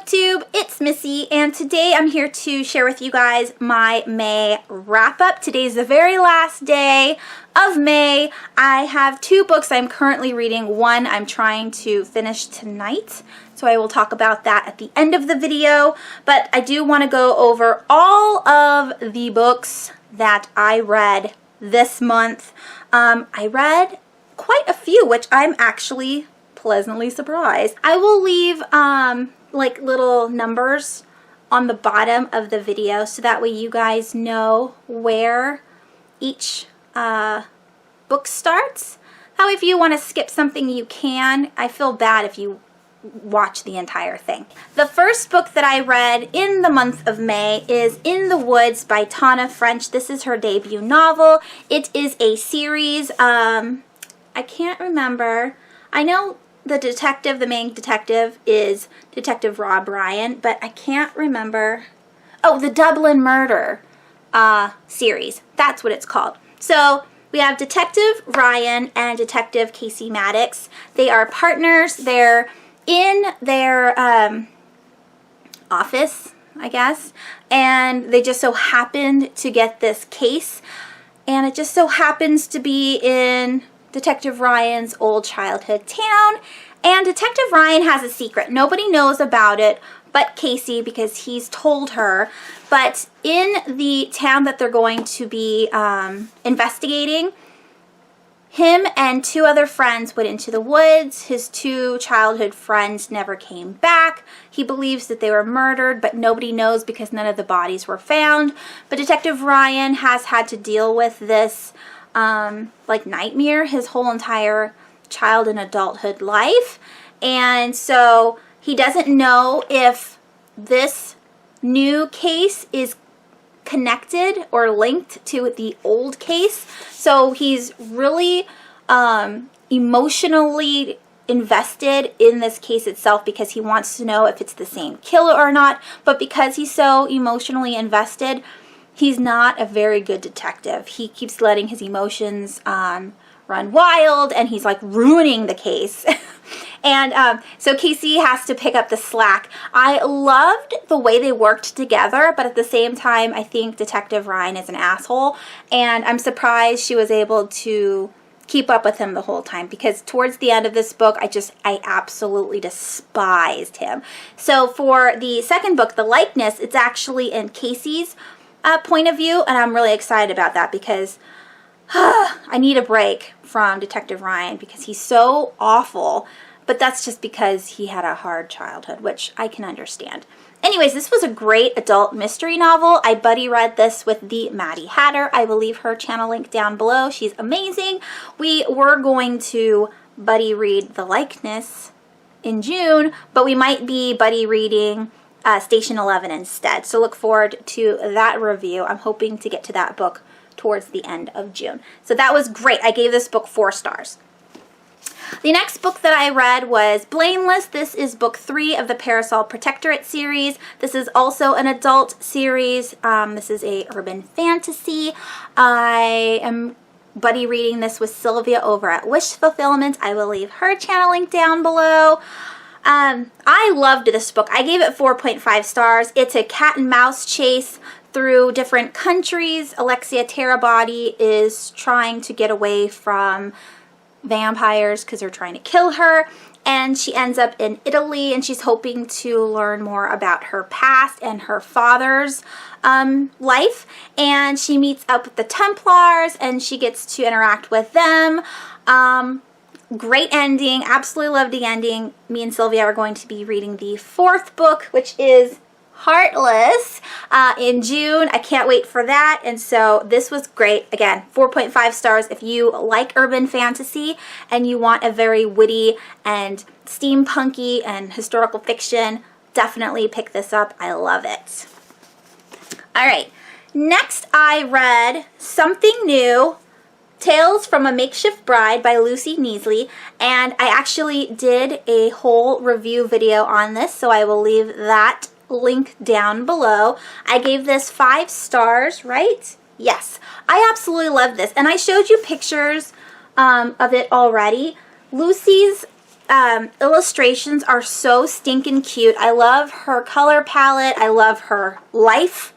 booktube, it's Missy, and today I'm here to share with you guys my May wrap-up. Today's the very last day of May. I have two books I'm currently reading. One I'm trying to finish tonight, so I will talk about that at the end of the video, but I do want to go over all of the books that I read this month. I read quite a few, which I'm actually pleasantly surprised. I will leave like little numbers on the bottom of the video so that way you guys know where each book starts. How if you want to skip something you can. I feel bad if you watch the entire thing. The first book that I read in the month of May is In the Woods by Tana French. This is her debut novel. It is a series. I can't remember. I know the detective, the main detective, is Detective Rob Ryan, but I can't remember. Oh, the Dublin Murder series. That's what it's called. So we have Detective Ryan and Detective Casey Maddox. They are partners. They're in their office, I guess, and they just so happened to get this case, and it just so happens to be in Detective Ryan's old childhood town, and Detective Ryan has a secret. Nobody knows about it but Casey because he's told her. But in the town that they're going to be investigating, him and two other friends went into the woods. His two childhood friends never came back. He believes that they were murdered, but nobody knows because none of the bodies were found. But Detective Ryan has had to deal with this like nightmare his whole entire child and adulthood life, and so he doesn't know if this new case is connected or linked to the old case. So he's really emotionally invested in this case itself because he wants to know if it's the same killer or not. But because he's so emotionally invested, he's not a very good detective. He keeps letting his emotions run wild, and he's like ruining the case. And so Casey has to pick up the slack. I loved the way they worked together, but at the same time, I think Detective Ryan is an asshole, and I'm surprised she was able to keep up with him the whole time, because towards the end of this book, I absolutely despised him. So for the second book, The Likeness, it's actually in Casey's point of view, and I'm really excited about that because I need a break from Detective Ryan because he's so awful, but that's just because he had a hard childhood, which I can understand. Anyways, this was a great adult mystery novel. I buddy read this with the Maddie Hatter. I will leave her channel link down below. She's amazing. We were going to buddy read The Likeness in June, but we might be buddy reading Station 11 instead. So look forward to that review. I'm hoping to get to that book towards the end of June. So that was great. I gave this book 4 stars. The next book that I read was Blameless. This is book 3 of the Parasol Protectorate series. This is also an adult series. This is a urban fantasy. I am buddy reading this with Sylvia over at Wish Fulfillment. I will leave her channel link down below. I loved this book. I gave it 4.5 stars. It's a cat and mouse chase through different countries. Alexia Terabody is trying to get away from vampires because they're trying to kill her, and she ends up in Italy, and she's hoping to learn more about her past and her father's life, and she meets up with the Templars, and she gets to interact with them. Great ending. Absolutely love the ending. Me and Sylvia are going to be reading the 4th book, which is Heartless, in June. I can't wait for that. And so this was great. Again, 4.5 stars. If you like urban fantasy and you want a very witty and steampunky and historical fiction, definitely pick this up. I love it. All right. Next, I read Something New, Tales from a Makeshift Bride by Lucy Neasley, and I actually did a whole review video on this, so I will leave that link down below. I gave this 5 stars, right? Yes. I absolutely love this, and I showed you pictures of it already. Lucy's illustrations are so stinking cute. I love her color palette. I love her life.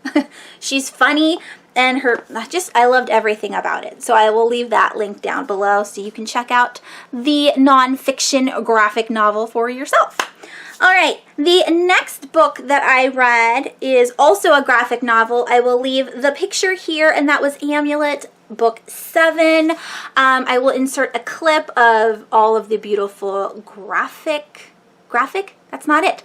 She's funny. And I loved everything about it. So I will leave that link down below so you can check out the nonfiction graphic novel for yourself. All right, the next book that I read is also a graphic novel. I will leave the picture here, and that was Amulet, book 7. I will insert a clip of all of the beautiful graphic? That's not it.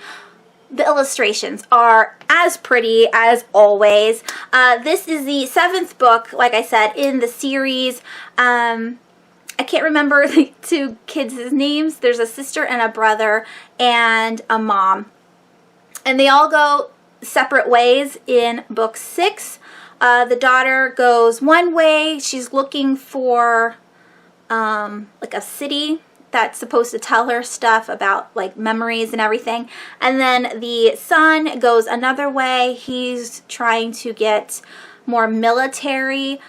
The illustrations are as pretty as always. This is the 7th book, like I said, in the series. I can't remember the 2 kids' names. There's a sister and a brother and a mom. And they all go separate ways in book 6. The daughter goes one way. She's looking for like a city that's supposed to tell her stuff about like memories and everything. And then the son goes another way. He's trying to get more military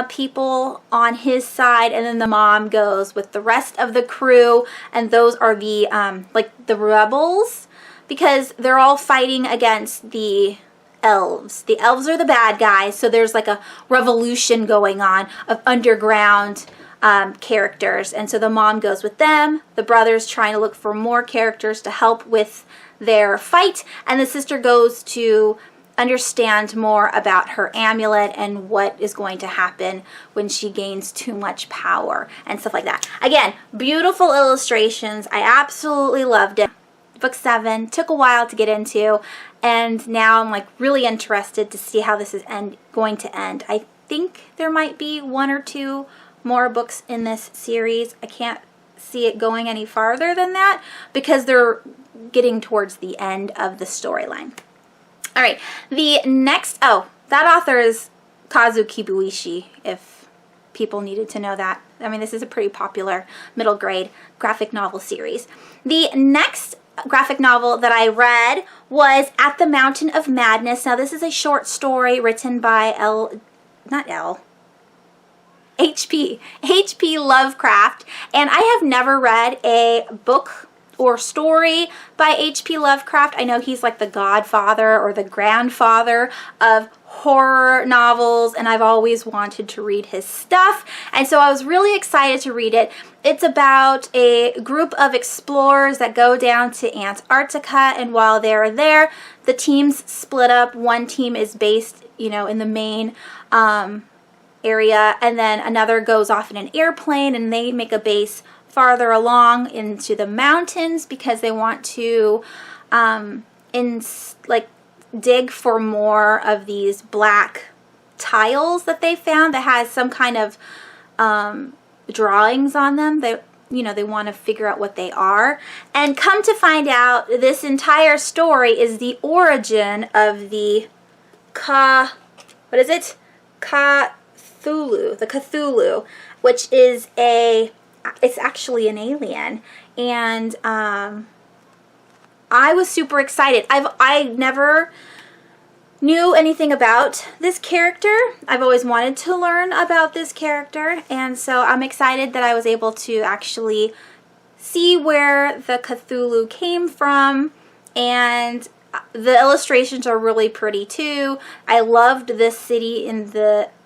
people on his side, and then the mom goes with the rest of the crew, and those are the like the rebels, because they're all fighting against the elves. The elves are the bad guys, so there's like a revolution going on of underground characters, and so the mom goes with them. The brother's trying to look for more characters to help with their fight, and the sister goes to understand more about her amulet and what is going to happen when she gains too much power and stuff like that. Again, beautiful illustrations. I absolutely loved it. Book 7 took a while to get into, and now I'm like really interested to see how this is going to end. I think there might be 1 or 2 more books in this series. I can't see it going any farther than that because they're getting towards the end of the storyline. All right, the next, that author is Kazu Kibuishi, if people needed to know that. I mean, this is a pretty popular middle grade graphic novel series. The next graphic novel that I read was At the Mountain of Madness. Now, this is a short story written by H.P. Lovecraft, and I have never read a book or story by H.P. Lovecraft. I know he's like the godfather or the grandfather of horror novels, and I've always wanted to read his stuff, and so I was really excited to read it. It's about a group of explorers that go down to Antarctica, and while they're there, the teams split up. One team is based, in the main area, and then another goes off in an airplane, and they make a base farther along into the mountains because they want to dig for more of these black tiles that they found that has some kind of drawings on them. They want to figure out what they are, and come to find out, this entire story is the origin of the Cthulhu, which is it's actually an alien, and I was super excited. I never knew anything about this character. I've always wanted to learn about this character, and so I'm excited that I was able to actually see where the Cthulhu came from, and the illustrations are really pretty too. I loved this city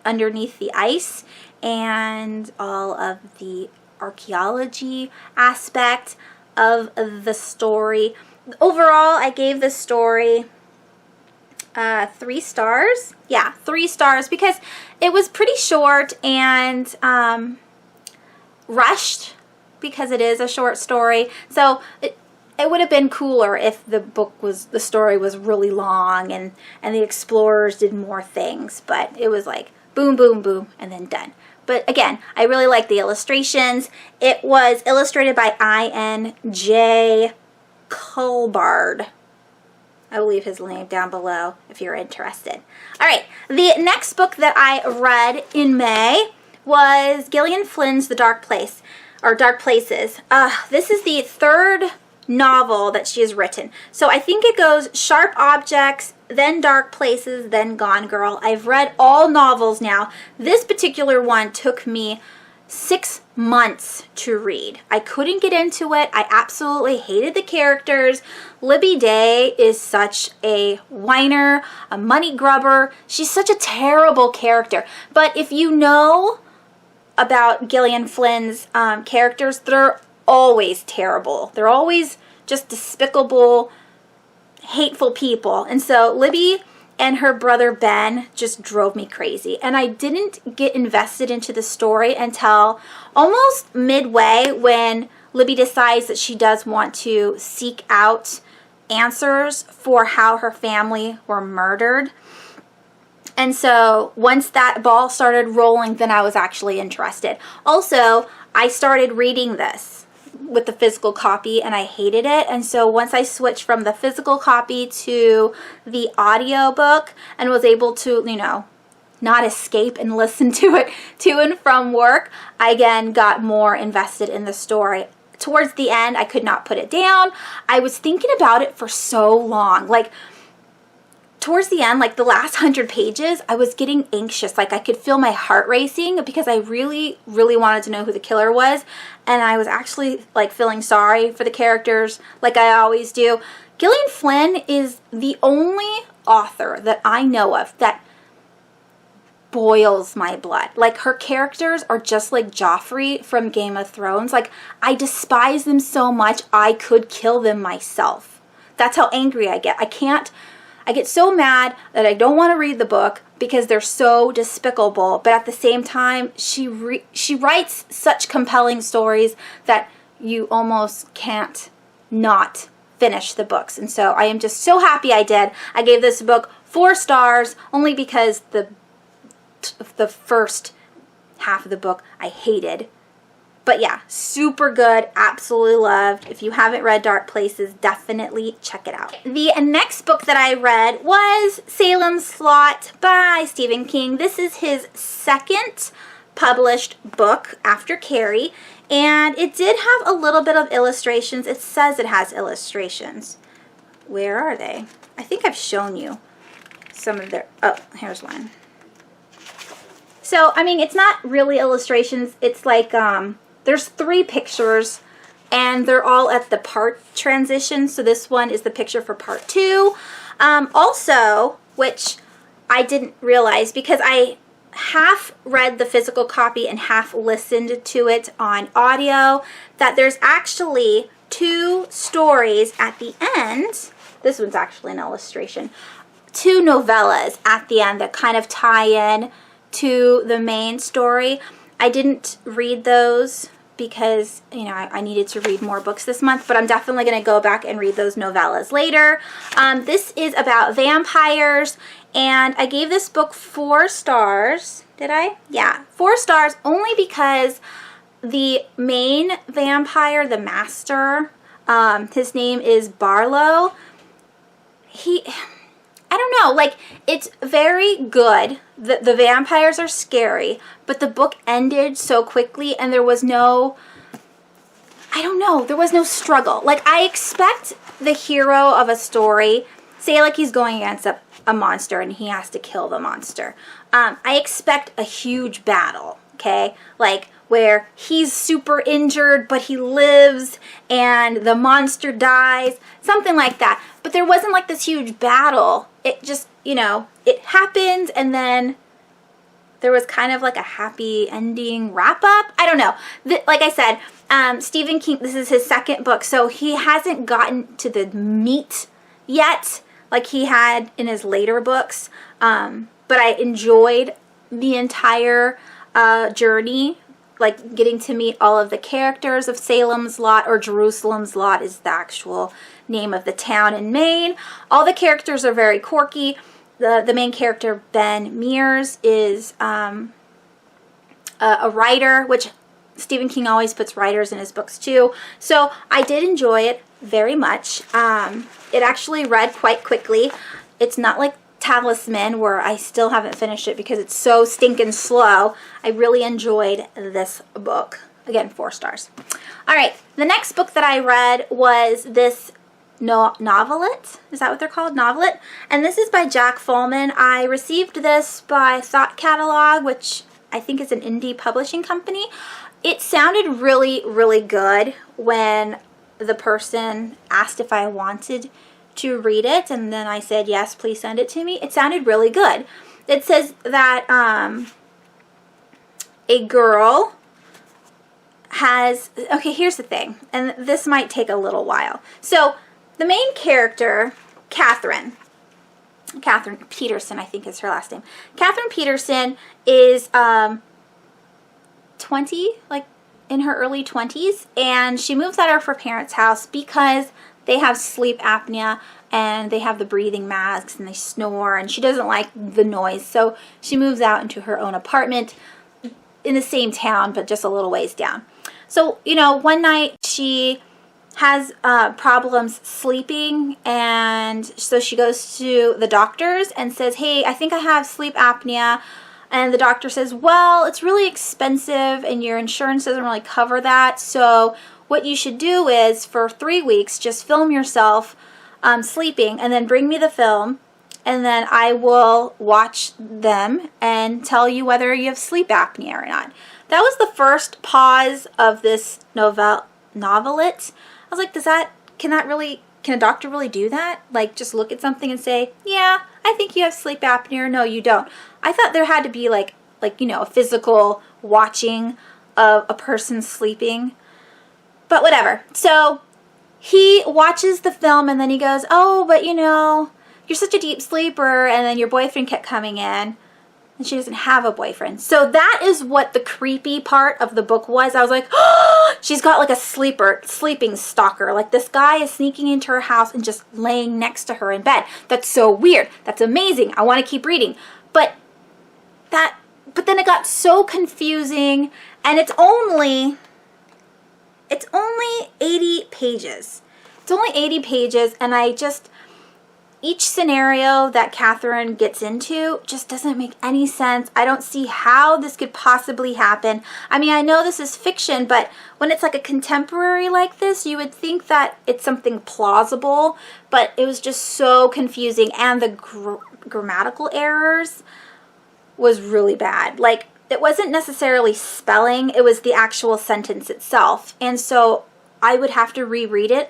underneath the ice, and all of the archaeology aspect of the story. Overall, I gave this story 3 stars. Yeah, 3 stars, because it was pretty short and rushed, because it is a short story. So it would have been cooler if the story was really long and the explorers did more things, but it was like boom, boom, boom, and then done. But again, I really like the illustrations. It was illustrated by I.N.J. Culbard. I will leave his name down below if you're interested. All right, the next book that I read in May was Gillian Flynn's The Dark Place, or Dark Places. This is the 3rd novel that she has written. So I think it goes Sharp Objects, then Dark Places, then Gone Girl. I've read all novels now. This particular one took me 6 months to read. I couldn't get into it. I absolutely hated the characters. Libby Day is such a whiner, a money grubber. She's such a terrible character. But if you know about Gillian Flynn's characters, they're always terrible. They're always just despicable, hateful people. And so Libby and her brother Ben just drove me crazy. And I didn't get invested into the story until almost midway, when Libby decides that she does want to seek out answers for how her family were murdered. And so once that ball started rolling, then I was actually interested. Also, I started reading this with the physical copy and I hated it. And so once I switched from the physical copy to the audio book and was able to, you know, not escape and listen to it to and from work, I again got more invested in the story. Towards the end, I could not put it down. I was thinking about it for so long. Like, towards the end, like the last 100 pages, I was getting anxious. Like, I could feel my heart racing because I really, really wanted to know who the killer was. And I was actually like feeling sorry for the characters, like I always do. Gillian Flynn is the only author that I know of that boils my blood. Like, her characters are just like Joffrey from Game of Thrones. Like, I despise them so much, I could kill them myself. That's how angry I get. I get so mad that I don't want to read the book because they're so despicable. But at the same time, she writes such compelling stories that you almost can't not finish the books. And so I am just so happy I did. I gave this book 4 stars only because the first half of the book I hated. But yeah, super good, absolutely loved. If you haven't read Dark Places, definitely check it out. The next book that I read was Salem's Slot by Stephen King. This is his second published book after Carrie, and it did have a little bit of illustrations. It says it has illustrations. Where are they? I think I've shown you some of their, oh, here's one. So, I mean, it's not really illustrations. It's like, there's 3 pictures, and they're all at the part transition. So this one is the picture for part 2. Also, which I didn't realize because I half read the physical copy and half listened to it on audio, that there's actually 2 stories at the end. This one's actually an illustration. 2 novellas at the end that kind of tie in to the main story. I didn't read those because, you know, I needed to read more books this month, but I'm definitely going to go back and read those novellas later. This is about vampires, and I gave this book 4 stars. Did I? Yeah, 4 stars, only because the main vampire, the master, his name is Barlow. I don't know, like, it's very good. The vampires are scary, but the book ended so quickly and there was no, I don't know, there was no struggle. Like, I expect the hero of a story, say like he's going against a monster and he has to kill the monster. I expect a huge battle, okay? Like, where he's super injured but he lives and the monster dies, something like that. But there wasn't like this huge battle. It just, you know, it happened and then there was kind of like a happy ending wrap up. I don't know. Like I said, Stephen King, this is his second book, so he hasn't gotten to the meat yet like he had in his later books. But I enjoyed the entire journey, like getting to meet all of the characters of Salem's Lot, or Jerusalem's Lot is the actual name of the town in Maine. All the characters are very quirky. The main character, Ben Mears, is a writer, which Stephen King always puts writers in his books too. So I did enjoy it very much. It actually read quite quickly. It's not like Talisman, where I still haven't finished it because it's so stinking slow. I really enjoyed this book. Again, 4 stars. All right, the next book that I read was this novelette. Is that what they're called? Novelette. And this is by Jack Fullman. I received this by Thought Catalog, which I think is an indie publishing company. it sounded really, really good when the person asked if I wanted to read it, and then I said, yes, please send it to me. It sounded really good. It says that a girl has, okay, here's the thing, and this might take a little while. So the main character, Catherine Peterson, I think is her last name. Catherine Peterson is 20, like in her early 20s, and she moves out of her parents' house because they have sleep apnea and they have the breathing masks and they snore, and she doesn't like the noise, so she moves out into her own apartment in the same town but just a little ways down. So, you know, one night she has problems sleeping, and so she goes to the doctors and says, hey, I think I have sleep apnea. And the doctor says, well, it's really expensive and your insurance doesn't really cover that, so what you should do is for 3 weeks just film yourself sleeping and then bring me the film, and then I will watch them and tell you whether you have sleep apnea or not. That was the first pause of this novelette. I was like, can a doctor really do that? Like, just look at something and say, yeah, I think you have sleep apnea, or no, you don't. I thought there had to be like, you know, a physical watching of a person sleeping. But whatever. So he watches the film and then he goes, oh, but you know, you're such a deep sleeper, and then your boyfriend kept coming in. And she doesn't have a boyfriend. So that is what the creepy part of the book was. I was like, oh, she's got like a sleeping stalker. Like, this guy is sneaking into her house and just laying next to her in bed. That's so weird. That's amazing. I want to keep reading. But then it got so confusing, and it's only 80 pages. It's only 80 pages, and each scenario that Catherine gets into just doesn't make any sense. I don't see how this could possibly happen. I mean, I know this is fiction, but when it's like a contemporary like this, you would think that it's something plausible, but it was just so confusing, and the grammatical errors was really bad. Like, it wasn't necessarily spelling, it was the actual sentence itself. And so I would have to reread it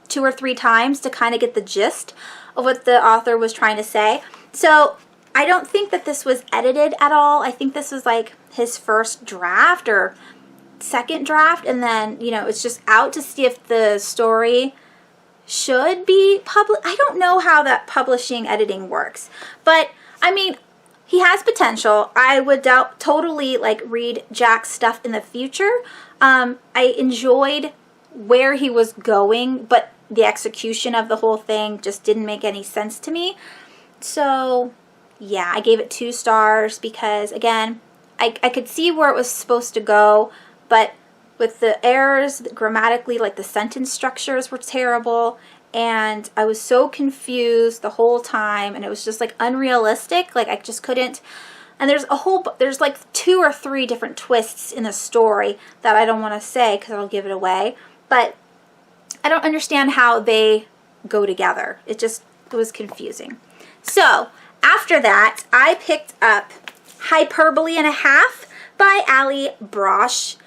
2 or 3 times to kind of get the gist of what the author was trying to say. So I don't think that this was edited at all. I think this was like his first draft or second draft, and then, you know, it's just out to see if the story should be published. I don't know how that publishing editing works, but I mean, he has potential. I would totally like read Jack's stuff in the future. I enjoyed where he was going, but the execution of the whole thing just didn't make any sense to me. So yeah, I gave it 2 stars because, again, I could see where it was supposed to go, but with the errors grammatically, like the sentence structures were terrible, and I was so confused the whole time, and it was just like unrealistic. Like, I just couldn't. And there's like 2 or 3 different twists in the story that I don't want to say because I'll give it away, but I don't understand how they go together. It was confusing. So after that, I picked up Hyperbole and a Half by Ali Brosh.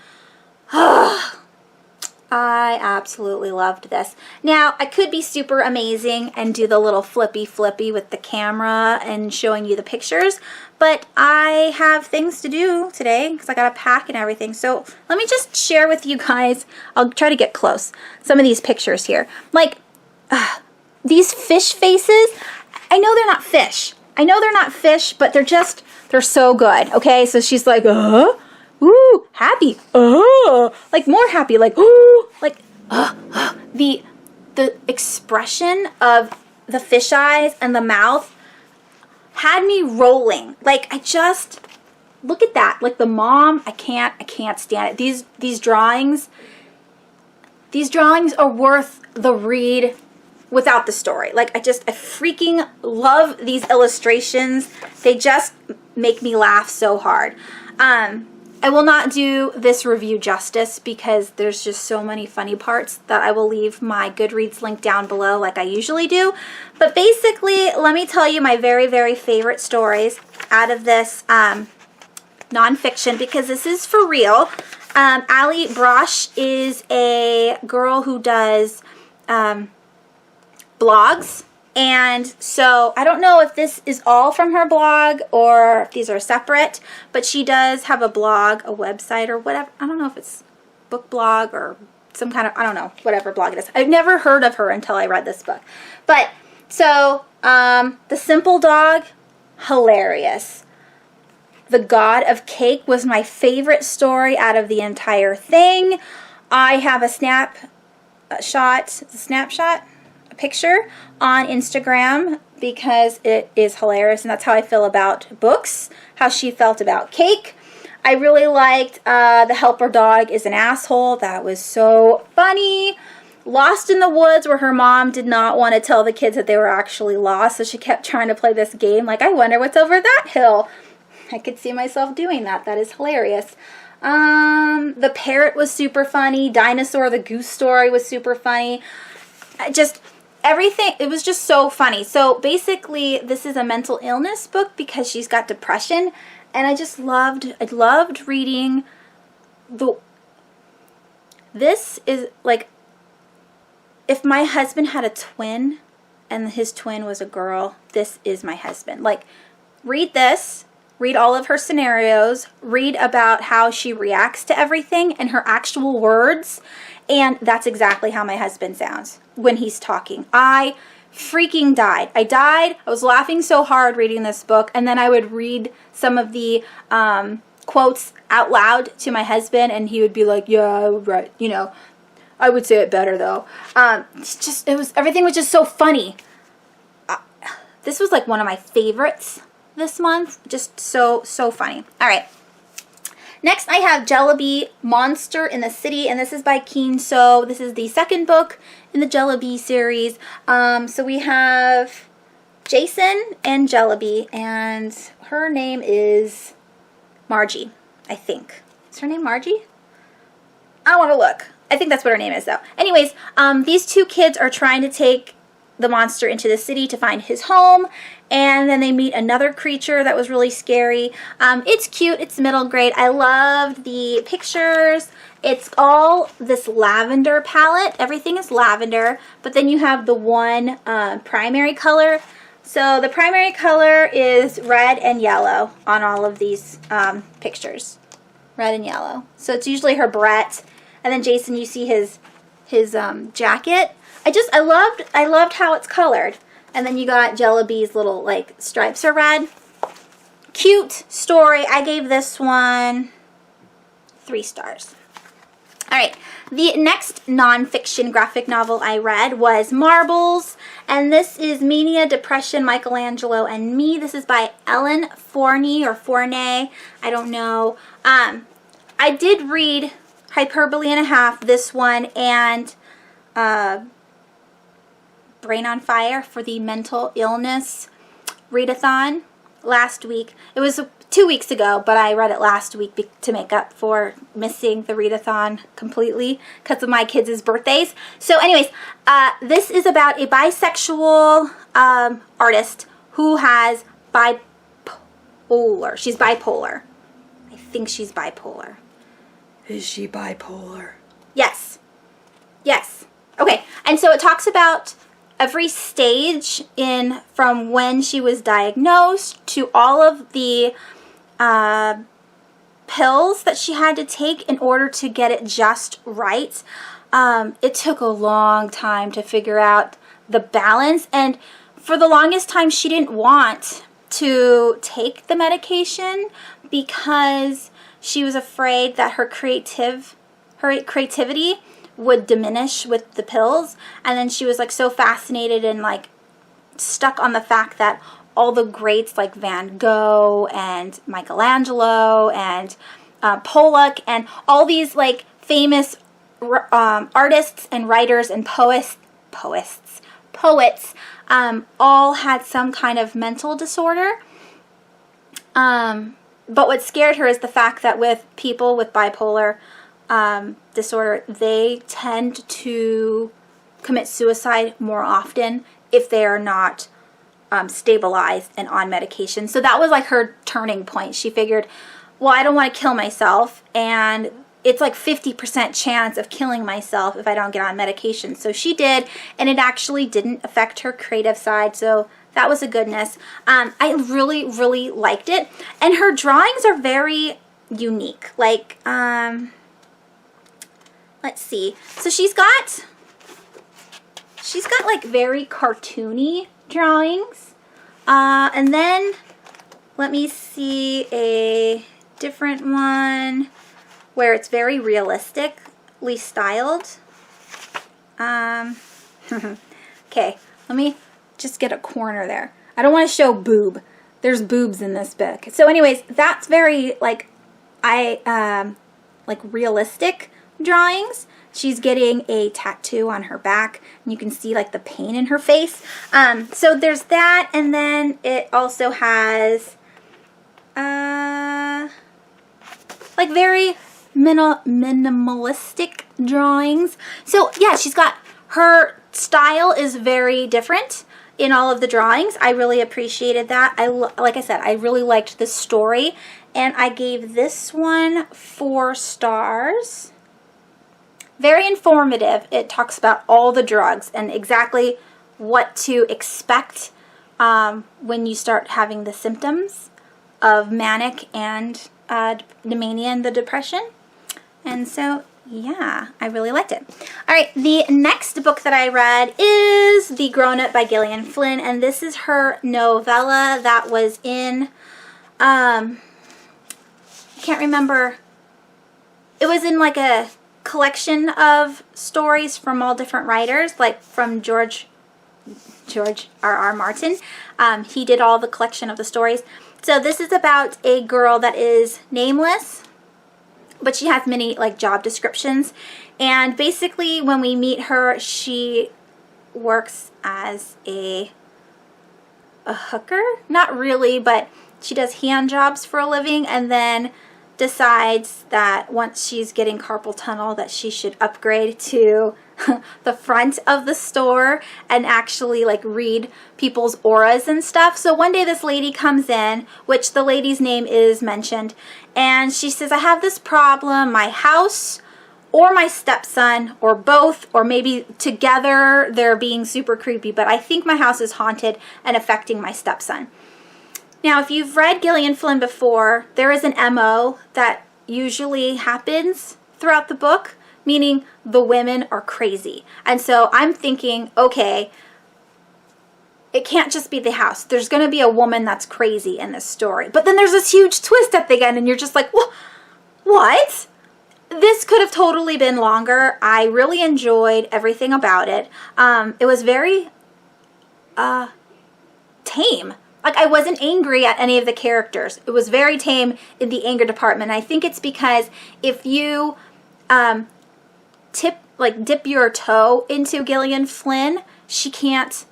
I absolutely loved this. Now, I could be super amazing and do the little flippy with the camera and showing you the pictures, but I have things to do today because I got to pack and everything. So let me just share with you guys, I'll try to get close, some of these pictures here. Like, these fish faces, I know they're not fish. I know they're not fish, but they're so good, okay? So she's like, ooh, happy, like more happy, like, ooh, like, the expression of the fish eyes and the mouth had me rolling. Like, I just, look at that. Like, the mom, I can't stand it. These drawings are worth the read without the story. Like, I freaking love these illustrations. They just make me laugh so hard. I will not do this review justice because there's just so many funny parts that I will leave my Goodreads link down below like I usually do. But basically, let me tell you my very, very favorite stories out of this nonfiction, because this is for real. Allie Brosh is a girl who does blogs. And so I don't know if this is all from her blog or if these are separate, but she does have a blog, a website or whatever. I don't know if it's book blog or some kind of, I don't know, whatever blog it is. I've never heard of her until I read this book. But so The Simple Dog, hilarious. The God of Cake was my favorite story out of the entire thing. I have a picture on Instagram because it is hilarious, and that's how I feel about books, how she felt about Cake. I really liked The Helper Dog is an Asshole. That was so funny. Lost in the Woods, where her mom did not want to tell the kids that they were actually lost, so she kept trying to play this game like, I wonder what's over that hill. I could see myself doing that. That is hilarious. The Parrot was super funny. Dinosaur, the Goose Story was super funny. Just everything, it was just so funny. So basically, this is a mental illness book because she's got depression, and I loved reading this is like, if my husband had a twin and his twin was a girl, this is my husband. Like, read this. Read all of her scenarios, read about how she reacts to everything and her actual words, and that's exactly how my husband sounds when he's talking. I freaking died. I was laughing so hard reading this book, and then I would read some of the quotes out loud to my husband, and he would be like, yeah, right, you know, I would say it better though. Everything was just so funny. This was like one of my favorites this month. Just so funny. All right. Next, I have Jellaby, Monster in the City, and this is by Keen So. This is the second book in the Jellaby series. So we have Jason and Jellaby, and her name is Margie, I think. Is her name Margie? I want to look. I think that's what her name is, though. Anyways, these two kids are trying to take the monster into the city to find his home, and then they meet another creature that was really scary. It's cute. It's middle grade. I loved the pictures. It's all this lavender palette. Everything is lavender, but then you have the one primary color. So the primary color is red and yellow on all of these pictures. Red and yellow. So it's usually her barrette, and then Jason, you see his jacket. I loved how it's colored. And then you got Jellaby's little, like, stripes are red. Cute story. I gave this one 3 stars. All right. The next nonfiction graphic novel I read was Marbles. And this is Mania, Depression, Michelangelo, and Me. This is by Ellen Forney or Forney. I don't know. I did read Hyperbole and a Half, this one, and Brain on Fire for the mental illness readathon last week. It was 2 weeks ago, but I read it last week to make up for missing the readathon completely because of my kids' birthdays. So anyways, this is about a bisexual artist who has bipolar. She's bipolar. I think she's bipolar. Is she bipolar? Yes. Yes. Okay. And so it talks about every stage from when she was diagnosed to all of the pills that she had to take in order to get it just right. It took a long time to figure out the balance, and for the longest time she didn't want to take the medication because she was afraid that her creativity would diminish with the pills, and then she was like so fascinated and like stuck on the fact that all the greats like Van Gogh and Michelangelo and Pollock and all these like famous artists and writers and poets all had some kind of mental disorder. But what scared her is the fact that with people with bipolar disorder, they tend to commit suicide more often if they are not stabilized and on medication. So that was like her turning point. She figured, well, I don't want to kill myself, and it's like 50% chance of killing myself if I don't get on medication. So she did, and it actually didn't affect her creative side. So that was a goodness. I really, really liked it. And her drawings are very unique. Like, let's see. So she's got like very cartoony drawings. And then let me see a different one where it's very realistically styled. Okay, let me just get a corner there. I don't want to show boob. There's boobs in this book. So anyways, that's very like like realistic drawings. She's getting a tattoo on her back, and you can see like the pain in her face. So there's that, and then it also has like very minimalistic drawings. So yeah, she's got, her style is very different in all of the drawings. I really appreciated that. Like I said, I really liked the story, and I gave this one 4 stars. Very informative. It talks about all the drugs and exactly what to expect when you start having the symptoms of manic and the mania and the depression. And so, yeah, I really liked it. All right, the next book that I read is The Grown Up by Gillian Flynn, and this is her novella that was in, I can't remember, it was in like a collection of stories from all different writers, like from George R.R. Martin. He did all the collection of the stories. So this is about a girl that is nameless, but she has many like job descriptions. And basically when we meet her, she works as a hooker. Not really, but she does hand jobs for a living, and then decides that once she's getting carpal tunnel that she should upgrade to the front of the store and actually like read people's auras and stuff. So one day this lady comes in, which the lady's name is mentioned, and she says, I have this problem. My house or my stepson or both, or maybe together, they're being super creepy, but I think my house is haunted and affecting my stepson. Now, if you've read Gillian Flynn before, there is an MO that usually happens throughout the book, meaning the women are crazy. And so I'm thinking, okay, it can't just be the house. There's going to be a woman that's crazy in this story. But then there's this huge twist at the end, and you're just like, what? This could have totally been longer. I really enjoyed everything about it. It was very tame. Like, I wasn't angry at any of the characters. It was very tame in the anger department. I think it's because if you dip your toe into Gillian Flynn, she can't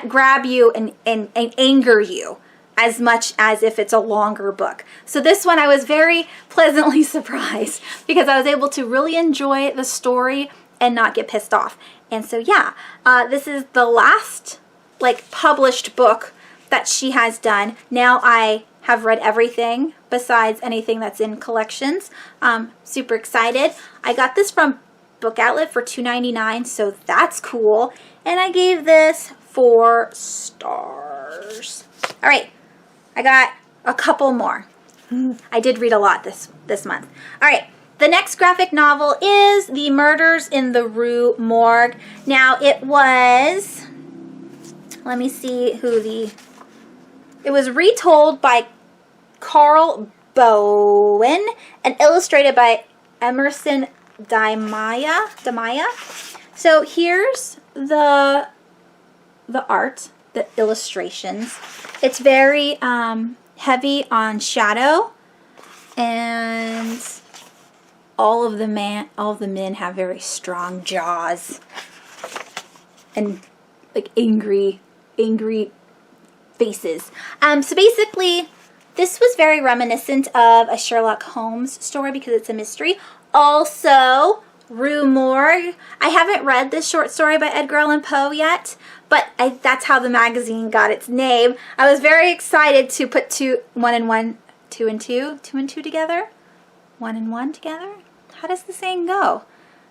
grab you and anger you as much as if it's a longer book. So this one I was very pleasantly surprised because I was able to really enjoy the story and not get pissed off. And so yeah, this is the last like published book that she has done. Now I have read everything besides anything that's in collections. Super excited. I got this from Book Outlet for $2.99, so that's cool. And I gave this 4 stars. All right, I got a couple more. I did read a lot this month. All right, the next graphic novel is The Murders in the Rue Morgue. Now it was, let me see who it was retold by Carl Bowen and illustrated by Emerson Damaya. So here's the art, the illustrations. It's very heavy on shadow, and all of the men have very strong jaws and like angry faces. So basically, this was very reminiscent of a Sherlock Holmes story because it's a mystery. Also, Rue Morgue. I haven't read this short story by Edgar Allan Poe yet, but that's how the magazine got its name. I was very excited to put 2 and 2 together. 1 and 1 together. how does the saying go?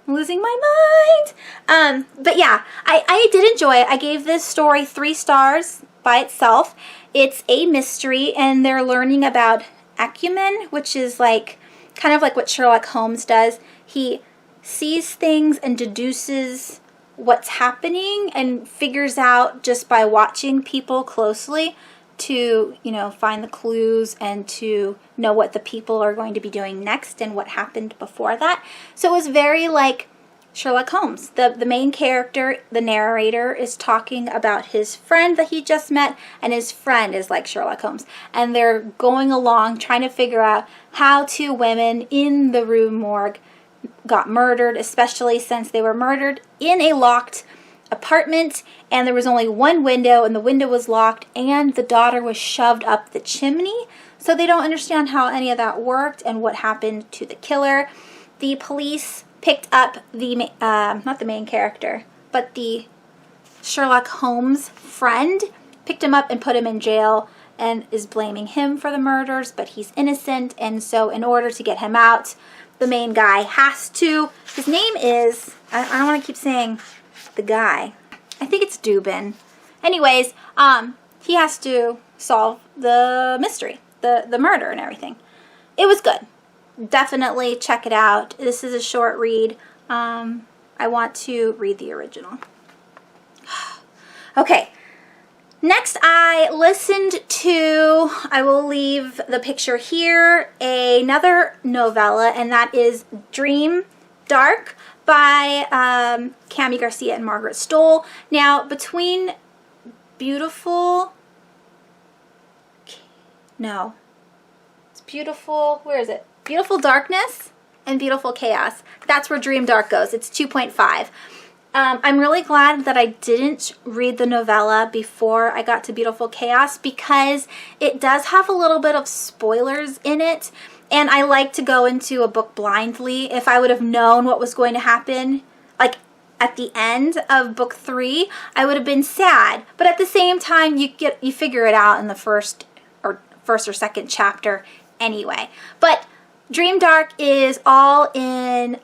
I'm losing my mind. But yeah, I did enjoy it. I gave this story 3 stars by itself. It's a mystery, and they're learning about acumen, which is like kind of like what Sherlock Holmes does. He sees things and deduces what's happening and figures out just by watching people closely to, you know, find the clues and to know what the people are going to be doing next and what happened before that. So it was very like Sherlock Holmes. The main character, the narrator, is talking about his friend that he just met, and his friend is like Sherlock Holmes. And they're going along trying to figure out how 2 women in the Rue Morgue got murdered, especially since they were murdered in a locked apartment, and there was only one window, and the window was locked, and the daughter was shoved up the chimney. So they don't understand how any of that worked and what happened to the killer. The police picked up the, not the main character, but the Sherlock Holmes friend, picked him up and put him in jail and is blaming him for the murders, but he's innocent. And so in order to get him out, the main guy has to, his name is, I don't want to keep saying the guy, I think it's Dubin. Anyways, he has to solve the mystery, the murder and everything. It was good. Definitely check it out. This is a short read. I want to read the original. Okay. Next, I listened to, I will leave the picture here, another novella, and that is Dream Dark by Cami Garcia and Margaret Stoll. Now, between Beautiful, no, it's Beautiful, where is it? Beautiful Darkness and Beautiful Chaos. That's where Dream Dark goes. It's 2.5. I'm really glad that I didn't read the novella before I got to Beautiful Chaos, because it does have a little bit of spoilers in it, and I like to go into a book blindly. If I would have known what was going to happen, like at the end of book 3, I would have been sad. But at the same time, you figure it out in the first or second chapter anyway. But Dream Dark is all in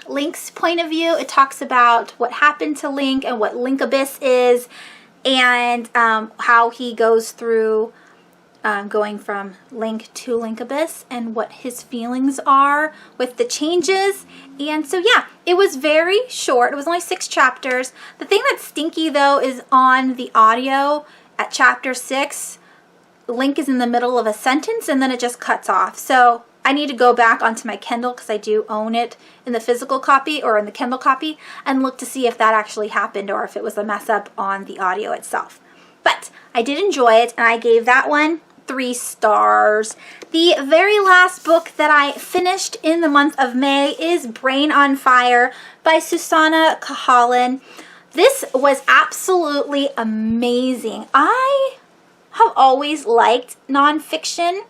Link's point of view. It talks about what happened to Link and what Link Abyss is, and how he goes through going from Link to Link Abyss and what his feelings are with the changes. And so yeah, it was very short. It was only 6 chapters. The thing that's stinky though is on the audio at chapter 6, Link is in the middle of a sentence and then it just cuts off. So I need to go back onto my Kindle, because I do own it in the physical copy or in the Kindle copy, and look to see if that actually happened or if it was a mess up on the audio itself. But I did enjoy it, and I gave that one 3 stars. The very last book that I finished in the month of May is Brain on Fire by Susanna Cahalan. This was absolutely amazing. I have always liked nonfiction.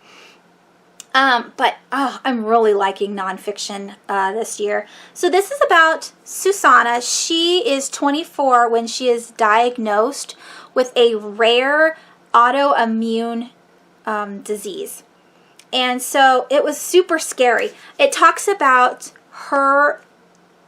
But I'm really liking nonfiction this year. So this is about Susanna. She is 24 when she is diagnosed with a rare autoimmune disease. And so it was super scary. It talks about her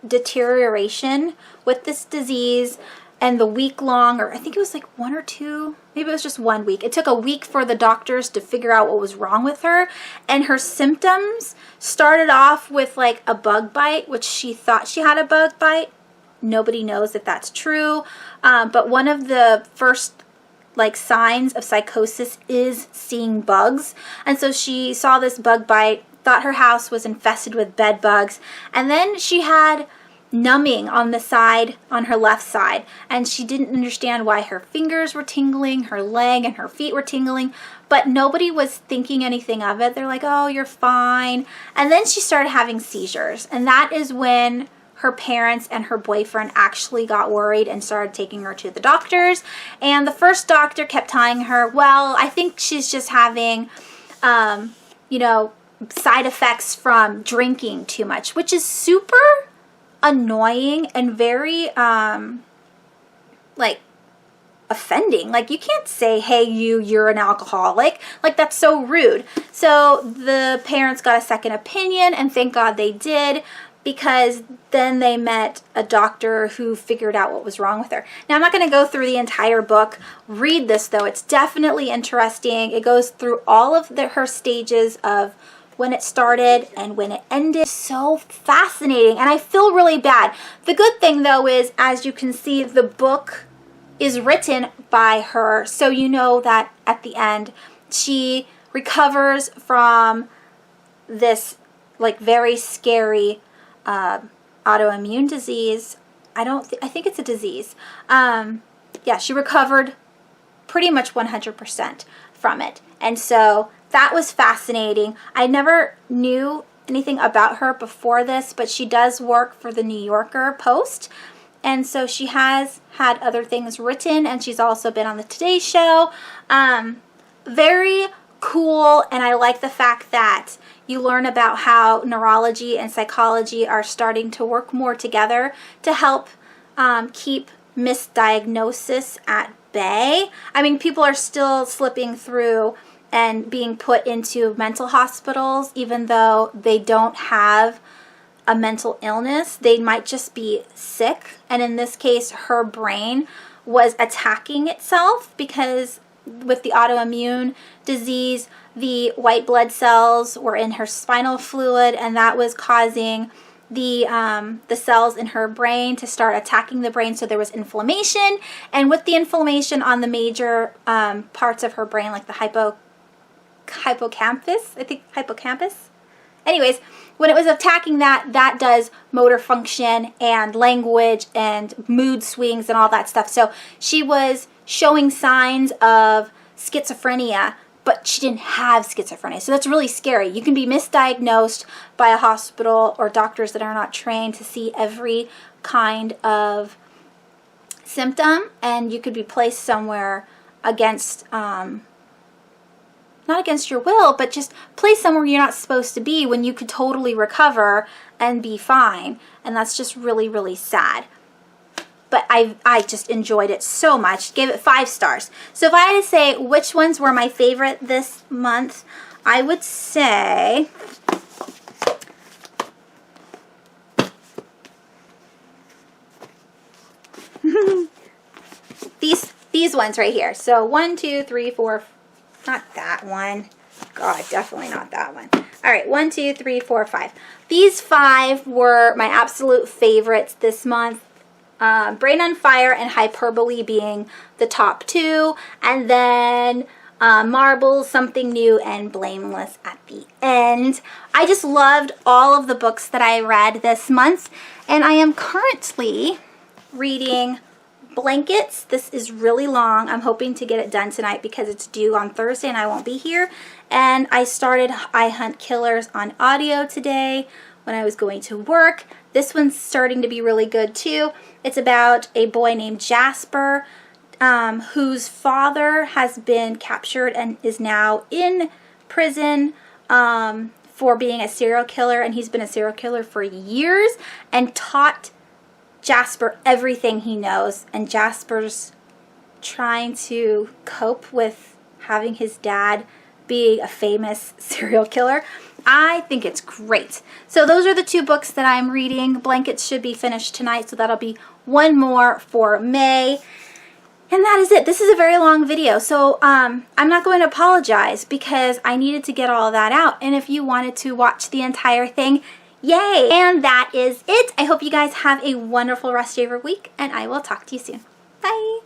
deterioration with this disease and the week-long, or I think it was like 1 or 2, maybe it was just 1 week. It took a week for the doctors to figure out what was wrong with her. And her symptoms started off with like a bug bite, which she thought she had a bug bite. Nobody knows if that's true. But one of the first like signs of psychosis is seeing bugs. And so she saw this bug bite, thought her house was infested with bed bugs. And then she had numbing on the side, on her left side, and she didn't understand why her fingers were tingling, her leg and her feet were tingling, but nobody was thinking anything of it. They're like, oh, you're fine. And then she started having seizures, and that is when her parents and her boyfriend actually got worried and started taking her to the doctors. And the first doctor kept telling her, well, I think she's just having you know, side effects from drinking too much, which is super annoying and very like offending. Like, you can't say, hey, you're an alcoholic. Like, that's so rude. So the parents got a second opinion, and thank God they did, because then they met a doctor who figured out what was wrong with her. Now, I'm not going to go through the entire book. Read this, though. It's definitely interesting. It goes through all of her stages of when it started and when it ended. So fascinating, and I feel really bad. The good thing, though, is, as you can see, the book is written by her, so you know that at the end she recovers from this like very scary autoimmune disease. I think it's a disease. Yeah, she recovered pretty much 100% from it, and so that was fascinating. I never knew anything about her before this, but she does work for the New Yorker Post, and so she has had other things written, and she's also been on the Today Show. Very cool, and I like the fact that you learn about how neurology and psychology are starting to work more together to help keep misdiagnosis at bay. I mean, people are still slipping through and being put into mental hospitals, even though they don't have a mental illness. They might just be sick. And in this case, her brain was attacking itself because with the autoimmune disease, the white blood cells were in her spinal fluid, and that was causing the cells in her brain to start attacking the brain. So there was inflammation, and with the inflammation on the major parts of her brain, like the hippocampus, I think hippocampus. Anyways, when it was attacking that does motor function and language and mood swings and all that stuff. So she was showing signs of schizophrenia, but she didn't have schizophrenia. So that's really scary. You can be misdiagnosed by a hospital or doctors that are not trained to see every kind of symptom, and you could be placed somewhere against not against your will, but just place somewhere you're not supposed to be when you could totally recover and be fine. And that's just really, really sad. But I just enjoyed it so much. Gave it 5 stars. So if I had to say which ones were my favorite this month, I would say these ones right here. So 1, 2, 3, 4. Not that one. God, definitely not that one. All right, 1, 2, 3, 4, 5. These 5 were my absolute favorites this month. Brain on Fire and Hyperbole being the top 2. And then Marbles, Something New, and Blameless at the end. I just loved all of the books that I read this month. And I am currently reading Blankets. This is really long. I'm hoping to get it done tonight because it's due on Thursday and I won't be here. And I started I Hunt Killers on audio today when I was going to work. This one's starting to be really good too. It's about a boy named Jasper whose father has been captured and is now in prison for being a serial killer, and he's been a serial killer for years and taught Jasper everything he knows, and Jasper's trying to cope with having his dad be a famous serial killer. I think it's great. So those are the 2 books that I'm reading. Blankets should be finished tonight, so that'll be 1 more for May. And that is it. This is a very long video, so I'm not going to apologize because I needed to get all of that out. And if you wanted to watch the entire thing, yay! And that is it. I hope you guys have a wonderful rest of your week, and I will talk to you soon. Bye!